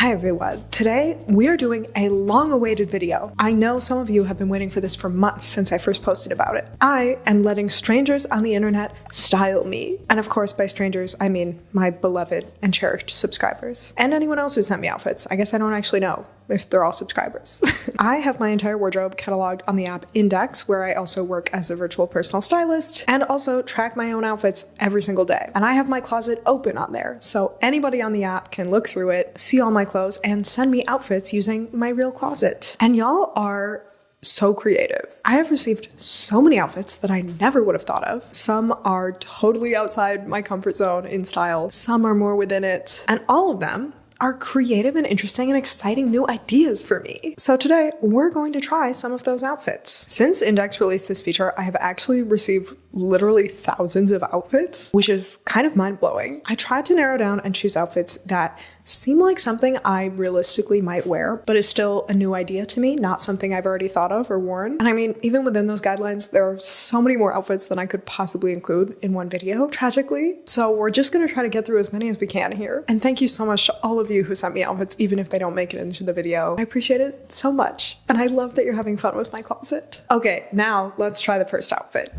Hi everyone, today we are doing a long-awaited video. I know some of you have been waiting for this for months since I first posted about it. I am letting strangers on the internet style me. And of course by strangers, I mean my beloved and cherished subscribers. And anyone else who sent me outfits. I guess I don't actually know if they're all subscribers. I have my entire wardrobe cataloged on the app Indyx, where I also work as a virtual personal stylist and also track my own outfits every single day. And I have my closet open on there, so anybody on the app can look through it, see all my clothes, and send me outfits using my real closet. And y'all are so creative. I have received so many outfits that I never would have thought of. Some are totally outside my comfort zone in style, some are more within it, and all of them are creative and interesting and exciting new ideas for me. So today we're going to try some of those outfits. Since Indyx released this feature, I have actually received literally thousands of outfits, which is kind of mind-blowing. I tried to narrow down and choose outfits that seem like something I realistically might wear, but is still a new idea to me, not something I've already thought of or worn. And I mean, even within those guidelines, there are so many more outfits than I could possibly include in one video, tragically. So we're just gonna try to get through as many as we can here. And thank you so much to all of you who sent me outfits, even if they don't make it into the video. I appreciate it so much. And I love that you're having fun with my closet. Okay, now let's try the first outfit.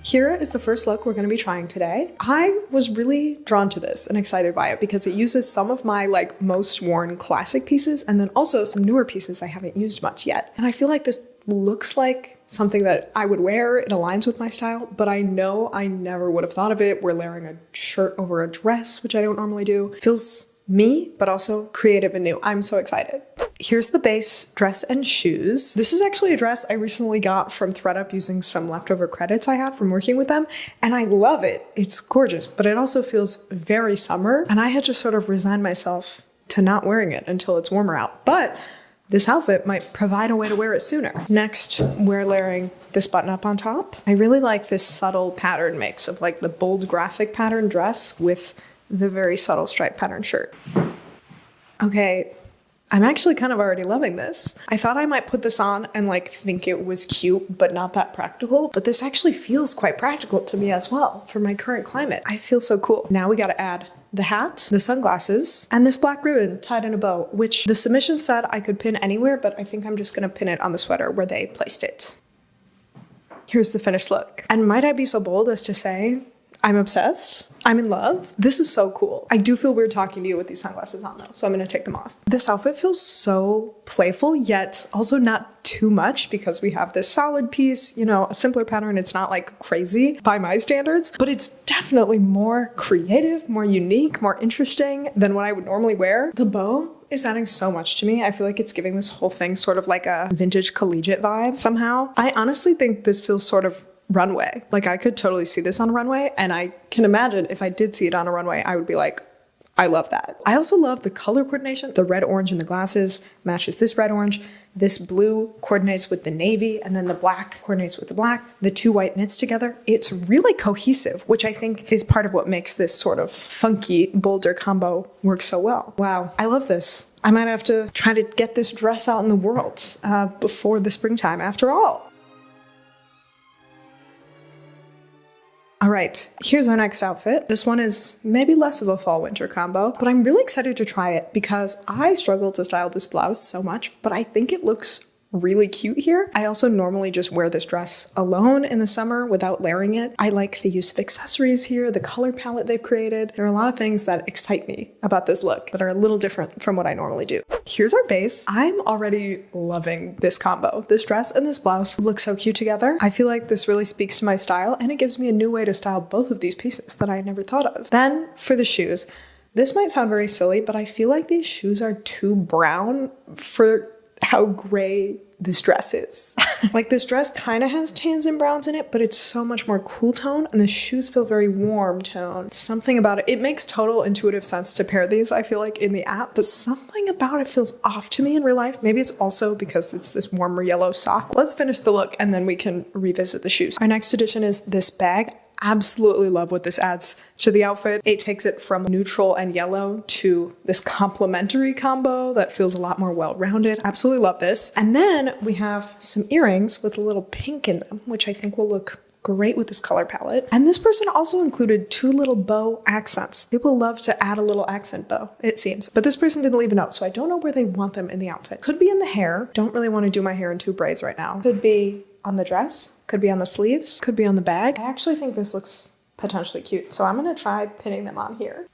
Here is the first look we're going to be trying today. I was really drawn to this and excited by it because it uses some of my most worn classic pieces and then also some newer pieces I haven't used much yet. And I feel like this looks like something that I would wear. It aligns with my style, but I know I never would have thought of it. We're layering a shirt over a dress, which I don't normally do. Feels me, but also creative and new. I'm so excited. Here's the base dress and shoes. This is actually a dress I recently got from ThredUp using some leftover credits I had from working with them, and I love it. It's gorgeous, but it also feels very summer, and I had just sort of resigned myself to not wearing it until it's warmer out. But this outfit might provide a way to wear it sooner. Next, we're layering this button up on top. I really like this subtle pattern mix of the bold graphic pattern dress with the very subtle stripe pattern shirt. Okay, I'm actually kind of already loving this. I thought I might put this on and think it was cute, but not that practical, but this actually feels quite practical to me as well for my current climate. I feel so cool. Now we gotta add the hat, the sunglasses, and this black ribbon tied in a bow, which the submission said I could pin anywhere, but I think I'm just gonna pin it on the sweater where they placed it. Here's the finished look. And might I be so bold as to say, I'm obsessed. I'm in love. This is so cool. I do feel weird talking to you with these sunglasses on though, so I'm gonna take them off. This outfit feels so playful, yet also not too much because we have this solid piece, a simpler pattern. It's not crazy by my standards, but it's definitely more creative, more unique, more interesting than what I would normally wear. The bow is adding so much to me. I feel like it's giving this whole thing sort of like a vintage collegiate vibe somehow. I honestly think this feels sort of runway. I could totally see this on a runway, and I can imagine if I did see it on a runway, I would be like, I love that. I also love the color coordination. The red orange in the glasses matches this red orange. This blue coordinates with the navy, and then the black coordinates with the black. The two white knits together. It's really cohesive, which I think is part of what makes this sort of funky, bolder combo work so well. Wow, I love this. I might have to try to get this dress out in the world before the springtime after all. All right, here's our next outfit. This one is maybe less of a fall-winter combo, but I'm really excited to try it because I struggle to style this blouse so much, but I think it looks really cute here. I also normally just wear this dress alone in the summer without layering it. I like the use of accessories here, the color palette they've created. There are a lot of things that excite me about this look that are a little different from what I normally do. Here's our base. I'm already loving this combo. This dress and this blouse look so cute together. I feel like this really speaks to my style, and it gives me a new way to style both of these pieces that I never thought of. Then for the shoes, this might sound very silly, but I feel like these shoes are too brown for how gray this dress is. This dress kind of has tans and browns in it, but it's so much more cool tone, and the shoes feel very warm tone. Something about it, it makes total intuitive sense to pair these, I feel like, in the app, but something about it feels off to me in real life. Maybe it's also because it's this warmer yellow sock. Let's finish the look and then we can revisit the shoes. Our next addition is this bag. Absolutely love what this adds to the outfit. It takes it from neutral and yellow to this complementary combo that feels a lot more well-rounded. Absolutely love this. And then we have some earrings with a little pink in them, which I think will look great with this color palette. And this person also included 2 little bow accents. People love to add a little accent bow, it seems. But this person didn't leave a note, so I don't know where they want them in the outfit. Could be in the hair. Don't really want to do my hair in 2 braids right now. Could be on the dress. Could be on the sleeves. Could be on the bag. I actually think this looks potentially cute, so I'm gonna try pinning them on here.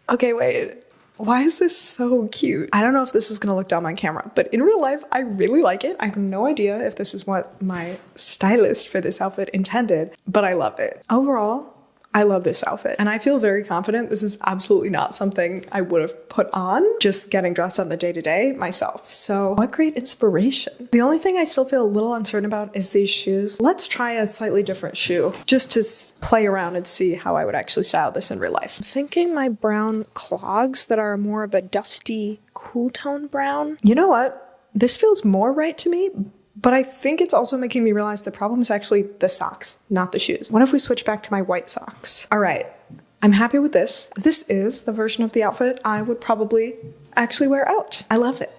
Okay, wait. Why is this so cute? I don't know if this is gonna look dumb on camera, but in real life, I really like it. I have no idea if this is what my stylist for this outfit intended, but I love it. Overall, I love this outfit, and I feel very confident this is absolutely not something I would have put on just getting dressed on the day-to-day myself. So what great inspiration. The only thing I still feel a little uncertain about is these shoes. Let's try a slightly different shoe just to play around and see how I would actually style this in real life. I'm thinking my brown clogs that are more of a dusty, cool tone brown. You know what? This feels more right to me, but I think it's also making me realize the problem is actually the socks, not the shoes. What if we switch back to my white socks? All right, I'm happy with this. This is the version of the outfit I would probably actually wear out. I love it.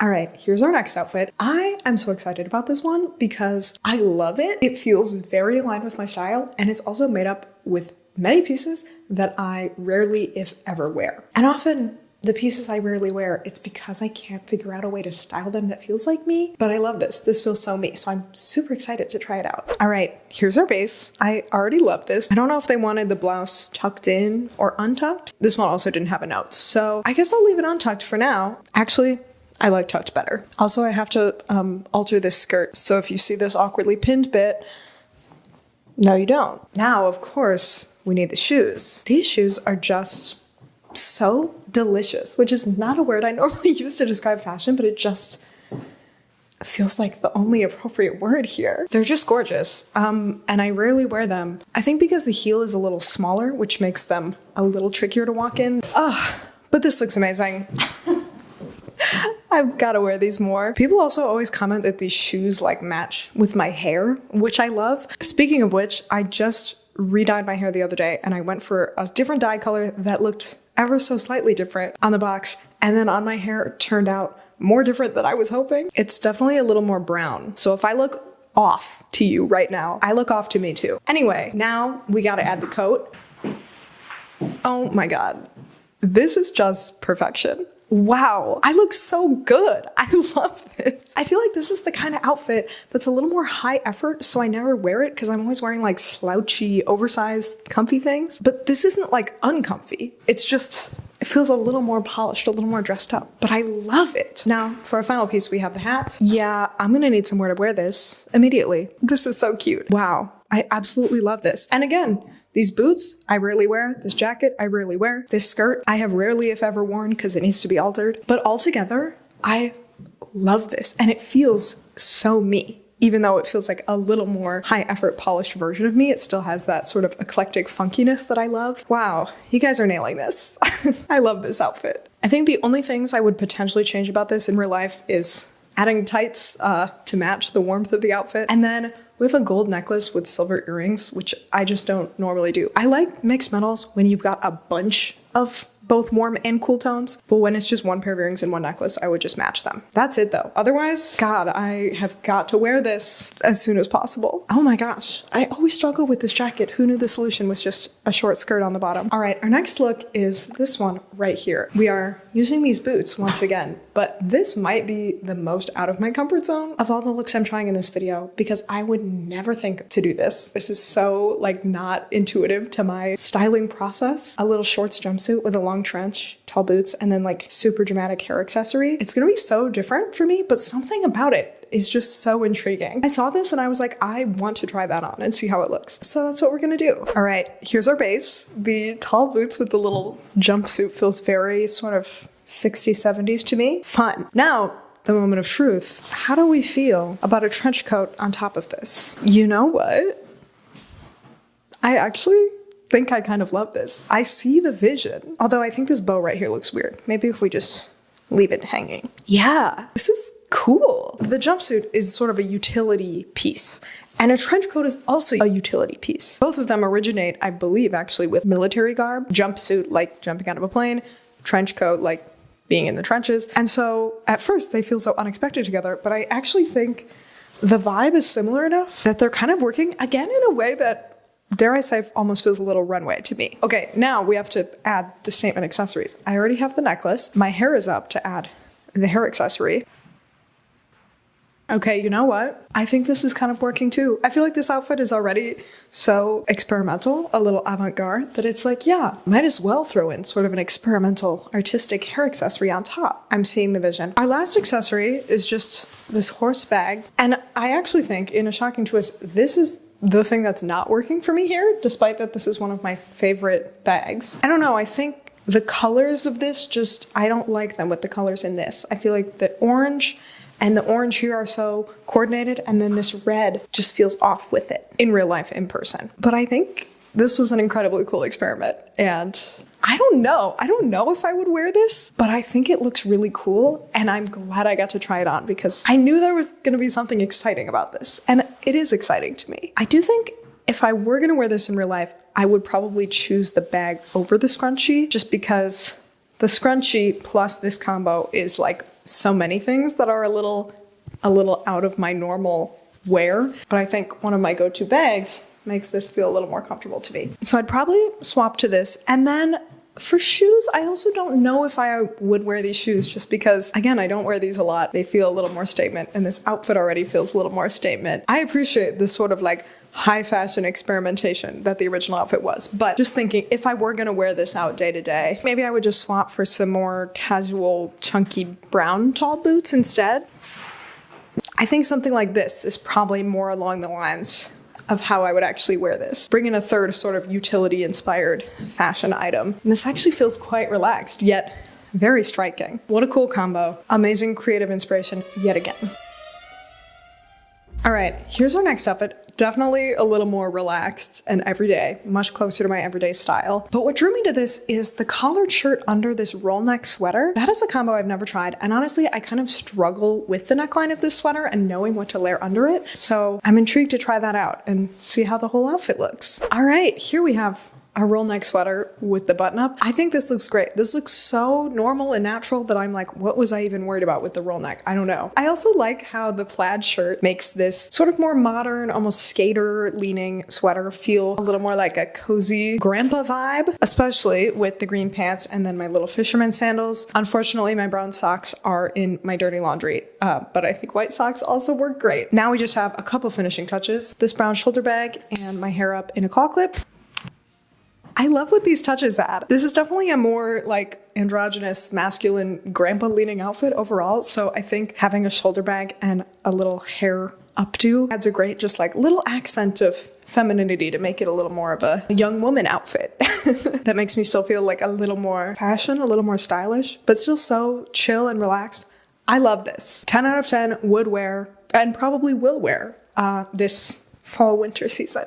All right, here's our next outfit. I am so excited about this one because I love it. It feels very aligned with my style, and it's also made up with many pieces that I rarely, if ever, wear. And often, the pieces I rarely wear, it's because I can't figure out a way to style them that feels like me, but I love this. This feels so me, so I'm super excited to try it out. All right, here's our base. I already love this. I don't know if they wanted the blouse tucked in or untucked. This one also didn't have a note, so I guess I'll leave it untucked for now. Actually, I like tucked better. Also, I have to alter this skirt, so if you see this awkwardly pinned bit, no you don't. Now, of course, we need the shoes. These shoes are just so delicious, which is not a word I normally use to describe fashion, but it just feels like the only appropriate word here. They're just gorgeous, and I rarely wear them. I think because the heel is a little smaller, which makes them a little trickier to walk in. But this looks amazing. I've got to wear these more. People also always comment that these shoes like match with my hair, which I love. Speaking of which, I just re-dyed my hair the other day, and I went for a different dye color that looked ever so slightly different on the box, and then on my hair it turned out more different than I was hoping. It's definitely a little more brown, so if I look off to you right now, I look off to me too. Anyway, now we gotta add the coat. Oh my god, this is just perfection. Wow, I look so good. I love this. I feel like this is the kind of outfit that's a little more high effort, so I never wear it because I'm always wearing like slouchy, oversized, comfy things. But this isn't like uncomfy. It's just, it feels a little more polished, a little more dressed up, but I love it. Now, for our final piece, we have the hat. Yeah, I'm gonna need somewhere to wear this immediately. This is so cute. Wow. I absolutely love this. And again, these boots, I rarely wear. This jacket, I rarely wear. This skirt, I have rarely, if ever, worn because it needs to be altered. But altogether, I love this. And it feels so me. Even though it feels like a little more high-effort, polished version of me, it still has that sort of eclectic funkiness that I love. Wow, you guys are nailing this. I love this outfit. I think the only things I would potentially change about this in real life is adding tights to match the warmth of the outfit. And then we have a gold necklace with silver earrings, which I just don't normally do. I like mixed metals when you've got a bunch of both warm and cool tones, but when it's just one pair of earrings and one necklace, I would just match them. That's it though. Otherwise, God, I have got to wear this as soon as possible. Oh my gosh, I always struggle with this jacket. Who knew the solution was just a short skirt on the bottom? All right, our next look is this one right here. We are using these boots once again, but this might be the most out of my comfort zone of all the looks I'm trying in this video because I would never think to do this. This is so like not intuitive to my styling process. A little shorts jumpsuit with a long trench, tall boots, and then like super dramatic hair accessory. It's gonna be so different for me, but something about it is just so intriguing. I saw this and I was like, I want to try that on and see how it looks. So that's what we're gonna do. All right, here's our base. The tall boots with the little jumpsuit feels very sort of 60s, 70s to me. Fun. Now, the moment of truth. How do we feel about a trench coat on top of this? You know what? I actually think I kind of love this. I see the vision. Although I think this bow right here looks weird. Maybe if we just leave it hanging. Yeah, this is cool. The jumpsuit is sort of a utility piece. And a trench coat is also a utility piece. Both of them originate, I believe, actually with military garb. Jumpsuit, like jumping out of a plane. Trench coat, like being in the trenches. And so at first they feel so unexpected together, but I actually think the vibe is similar enough that they're kind of working again in a way that, dare I say, almost feels a little runway to me. Okay, now we have to add the statement accessories. I already have the necklace. My hair is up to add the hair accessory. Okay, you know what? I think this is kind of working too. I feel like this outfit is already so experimental, a little avant-garde, that it's like, yeah, might as well throw in sort of an experimental artistic hair accessory on top. I'm seeing the vision. Our last accessory is just this horse bag. And I actually think, in a shocking twist, this is the thing that's not working for me here, despite that this is one of my favorite bags. I don't know, I think the colors of this I don't like them with the colors in this. I feel like the orange and the orange here are so coordinated, and then this red just feels off with it in real life, in person. But I think this was an incredibly cool experiment, and I don't know if I would wear this, but I think it looks really cool, and I'm glad I got to try it on because I knew there was gonna be something exciting about this, and it is exciting to me. I do think if I were gonna wear this in real life, I would probably choose the bag over the scrunchie, just because the scrunchie plus this combo is like so many things that are a little out of my normal wear. But I think one of my go-to bags makes this feel a little more comfortable to me. So I'd probably swap to this. And then for shoes, I also don't know if I would wear these shoes just because, again, I don't wear these a lot. They feel a little more statement, and this outfit already feels a little more statement. I appreciate this sort of like high fashion experimentation that the original outfit was. But just thinking, if I were gonna wear this out day to day, maybe I would just swap for some more casual, chunky brown tall boots instead. I think something like this is probably more along the lines of how I would actually wear this. Bring in a third sort of utility-inspired fashion item. And this actually feels quite relaxed, yet very striking. What a cool combo. Amazing creative inspiration yet again. All right, here's our next outfit. Definitely a little more relaxed and everyday, much closer to my everyday style. But what drew me to this is the collared shirt under this roll neck sweater. That is a combo I've never tried. And honestly, I kind of struggle with the neckline of this sweater and knowing what to layer under it. So I'm intrigued to try that out and see how the whole outfit looks. All right, here we have a roll neck sweater with the button up. I think this looks great. This looks so normal and natural that I'm like, what was I even worried about with the roll neck? I don't know. I also like how the plaid shirt makes this sort of more modern, almost skater leaning sweater feel a little more like a cozy grandpa vibe, especially with the green pants and then my little fisherman sandals. Unfortunately, my brown socks are in my dirty laundry, but I think white socks also work great. Now we just have a couple finishing touches. This brown shoulder bag and my hair up in a claw clip. I love what these touches add. This is definitely a more like androgynous, masculine, grandpa leaning outfit overall. So I think having a shoulder bag and a little hair updo adds a great just like little accent of femininity to make it a little more of a young woman outfit. That makes me still feel like a little more fashion, a little more stylish, but still so chill and relaxed. I love this. 10 out of 10 would wear and probably will wear this fall winter season.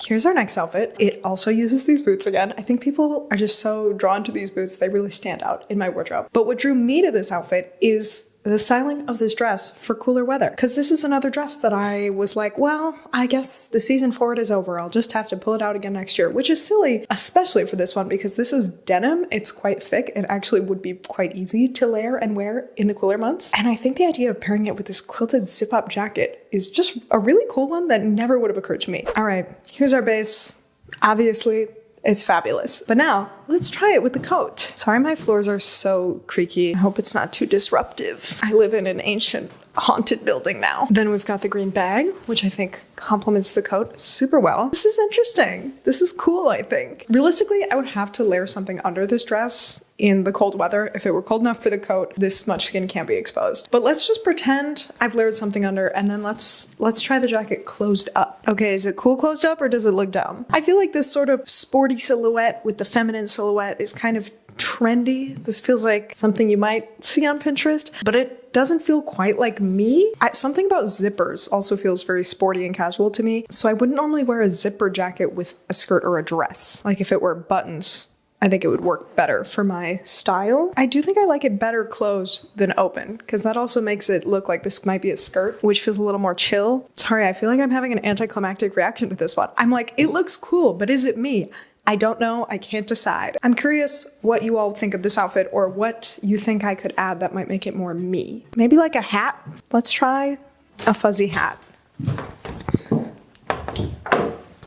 Here's our next outfit. It also uses these boots again. I think people are just so drawn to these boots. They really stand out in my wardrobe. But what drew me to this outfit is the styling of this dress for cooler weather. Because this is another dress that I was like, well, I guess the season for it is over. I'll just have to pull it out again next year, which is silly, especially for this one, because this is denim. It's quite thick. It actually would be quite easy to layer and wear in the cooler months. And I think the idea of pairing it with this quilted zip-up jacket is just a really cool one that never would have occurred to me. All right, here's our base. Obviously, it's fabulous. But now, let's try it with the coat. Sorry, my floors are so creaky. I hope it's not too disruptive. I live in an ancient haunted building now. Then we've got the green bag, which I think complements the coat super well. This is interesting. This is cool, I think. Realistically, I would have to layer something under this dress in the cold weather. If it were cold enough for the coat, this much skin can't be exposed. But let's just pretend I've layered something under, and then let's try the jacket closed up. Okay, is it cool closed up or does it look dumb? I feel like this sort of sporty silhouette with the feminine silhouette is kind of trendy. This feels like something you might see on Pinterest, but it doesn't feel quite like me. Something about zippers also feels very sporty and casual to me. So I wouldn't normally wear a zipper jacket with a skirt or a dress. Like if it were buttons, I think it would work better for my style. I do think I like it better closed than open, because that also makes it look like this might be a skirt, which feels a little more chill. Sorry, I feel like I'm having an anticlimactic reaction to this one. I'm like, it looks cool, but is it me? I don't know. I can't decide. I'm curious what you all think of this outfit or what you think I could add that might make it more me. Maybe like a hat? Let's try a fuzzy hat.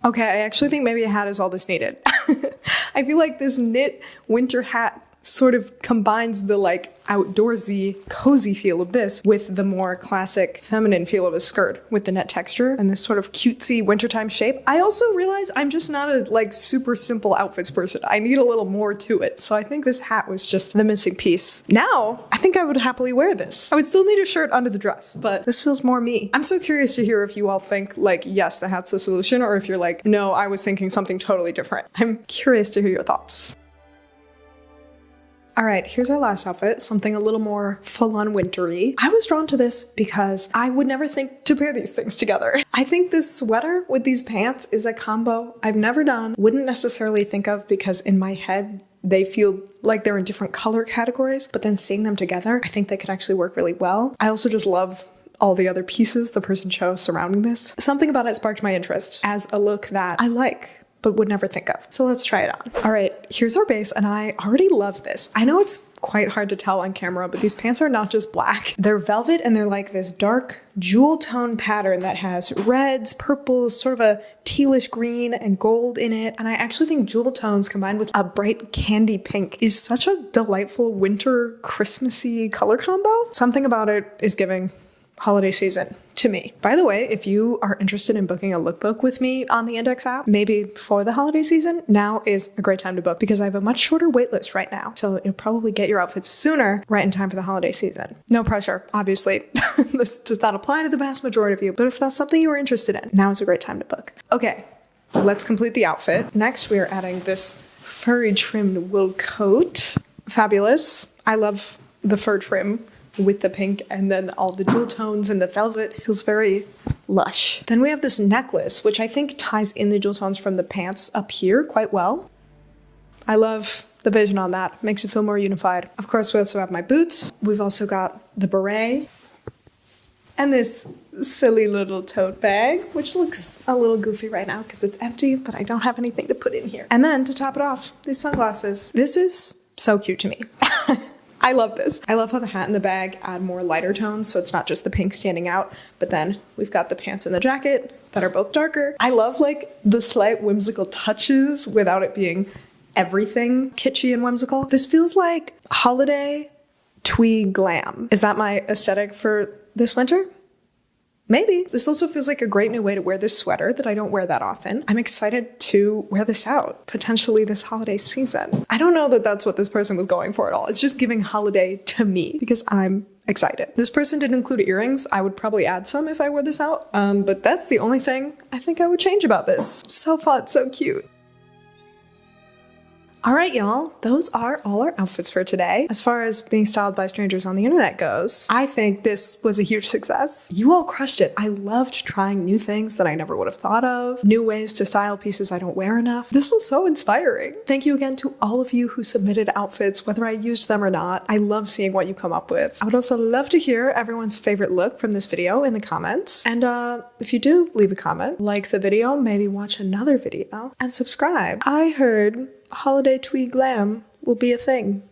Okay, I actually think maybe a hat is all that's needed. I feel like this knit winter hat sort of combines the like outdoorsy, cozy feel of this with the more classic feminine feel of a skirt with the net texture and this sort of cutesy wintertime shape. I also realize I'm just not a like super simple outfits person. I need a little more to it. So I think this hat was just the missing piece. Now, I think I would happily wear this. I would still need a shirt under the dress, but this feels more me. I'm so curious to hear if you all think like, yes, the hat's the solution, or if you're like, no, I was thinking something totally different. I'm curious to hear your thoughts. All right, here's our last outfit, something a little more full-on wintry. I was drawn to this because I would never think to pair these things together. I think this sweater with these pants is a combo I've never done, wouldn't necessarily think of because in my head, they feel like they're in different color categories, but then seeing them together, I think they could actually work really well. I also just love all the other pieces the person chose surrounding this. Something about it sparked my interest as a look that I like, but would never think of. So let's try it on. All right, here's our base, and I already love this. I know it's quite hard to tell on camera, but these pants are not just black. They're velvet, and they're like this dark jewel tone pattern that has reds, purples, sort of a tealish green and gold in it. And I actually think jewel tones combined with a bright candy pink is such a delightful winter Christmassy color combo. Something about it is giving holiday season to me. By the way, if you are interested in booking a lookbook with me on the Indyx app, maybe for the holiday season, now is a great time to book because I have a much shorter wait list right now. So you'll probably get your outfits sooner, right in time for the holiday season. No pressure, obviously. This does not apply to the vast majority of you, but if that's something you are interested in, now is a great time to book. Okay, let's complete the outfit. Next, we are adding this furry trimmed wool coat. Fabulous. I love the fur trim with the pink and then all the jewel tones and the velvet. Feels very lush. Then we have this necklace, which I think ties in the jewel tones from the pants up here quite well. I love the vision on that. Makes it feel more unified. Of course, we also have my boots. We've also got the beret and this silly little tote bag, which looks a little goofy right now because it's empty, but I don't have anything to put in here. And then to top it off, these sunglasses. This is so cute to me. I love this. I love how the hat and the bag add more lighter tones, so it's not just the pink standing out, but then we've got the pants and the jacket that are both darker. I love like the slight whimsical touches without it being everything kitschy and whimsical. This feels like holiday twee glam. Is that my aesthetic for this winter? Maybe. This also feels like a great new way to wear this sweater that I don't wear that often. I'm excited to wear this out, potentially this holiday season. I don't know that that's what this person was going for at all. It's just giving holiday to me because I'm excited. This person didn't include earrings. I would probably add some if I wore this out, but that's the only thing I think I would change about this. So fun, so cute. All right, y'all, those are all our outfits for today. As far as being styled by strangers on the internet goes, I think this was a huge success. You all crushed it. I loved trying new things that I never would have thought of, new ways to style pieces I don't wear enough. This was so inspiring. Thank you again to all of you who submitted outfits, whether I used them or not. I love seeing what you come up with. I would also love to hear everyone's favorite look from this video in the comments. And if you do leave a comment, like the video, maybe watch another video, and subscribe. I heard holiday twee glam will be a thing.